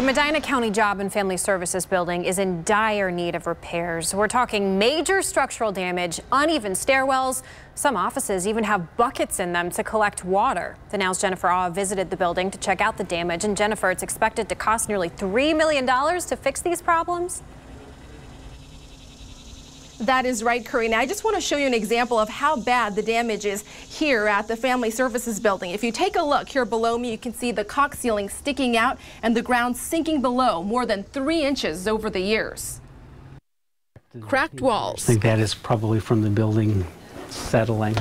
The Medina County Job and Family Services building is in dire need of repairs. We're talking major structural damage, uneven stairwells. Some offices even have buckets in them to collect water. The Now's Jennifer Auh visited the building to check out the damage. And Jennifer, it's expected to cost nearly $3 million to fix these problems. That is right, Karina. I just want to show you an example of how bad the damage is here at the Family Services building. If you take a look here below me, you can see the caulk ceiling sticking out and the ground sinking below more than 3 inches over the years. Cracked walls. I think that is probably from the building settling.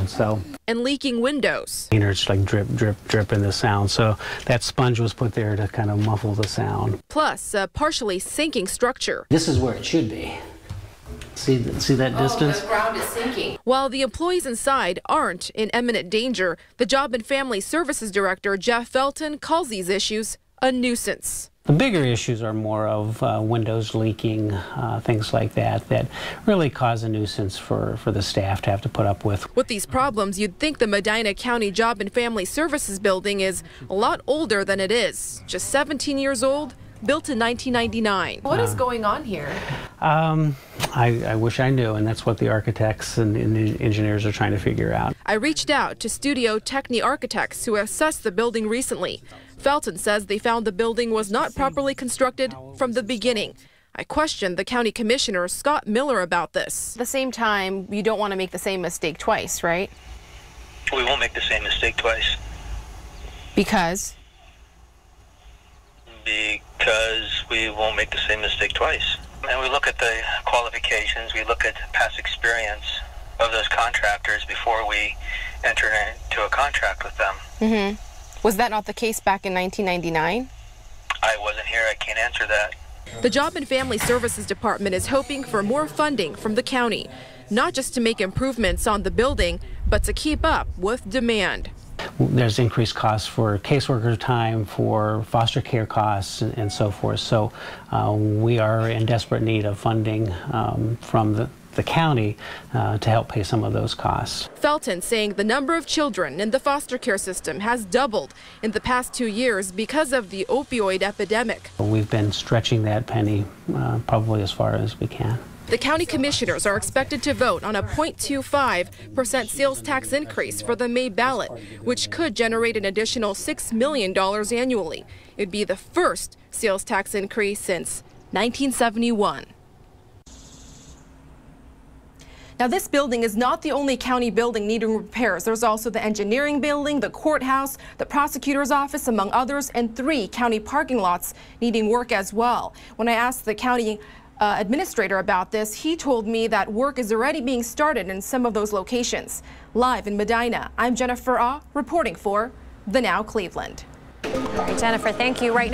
And leaking windows. It's like drip, drip, drip in the sound. So that sponge was put there to kind of muffle the sound. Plus a partially sinking structure. This is where it should be. See that distance? The ground is sinking. While the employees inside aren't in imminent danger, the Job and Family Services Director, Jeff Felton, calls these issues a nuisance. The bigger issues are more of windows leaking, things like that really cause a nuisance for the staff to have to put up with. With these problems, you'd think the Medina County Job and Family Services building is a lot older than it is. Just 17 years old, built in 1999. What is going on here? I wish I knew, and that's what the architects and the engineers are trying to figure out. I reached out to Studio Techni architects who assessed the building recently. Felton says they found the building was not properly constructed from the beginning. I questioned the county commissioner, Scott Miller, about this. At the same time, you don't want to make the same mistake twice, right? We won't make the same mistake twice. Because? Because we won't make the same mistake twice. And we look at the qualifications, we look at past experience of those contractors before we enter into a contract with them. Was that not the case back in 1999? I wasn't here, I can't answer that. The Job and Family Services Department is hoping for more funding from the county, not just to make improvements on the building, but to keep up with demand. There's increased costs for caseworker time, for foster care costs, and so forth. So we are in desperate need of funding from the county to help pay some of those costs. Felton saying the number of children in the foster care system has doubled in the past 2 years because of the opioid epidemic. We've been stretching that penny probably as far as we can. The county commissioners are expected to vote on a 0.25% sales tax increase for the May ballot, which could generate an additional $6 million annually. It'd be the first sales tax increase since 1971. Now, this building is not the only county building needing repairs. There's also the engineering building, the courthouse, the prosecutor's office, among others, and 3 county parking lots needing work as well. When I asked the county administrator about this, he told me that work is already being started in some of those locations. Live in Medina, I'm Jennifer Auh reporting for The Now Cleveland. All right, Jennifer, thank you. Right now.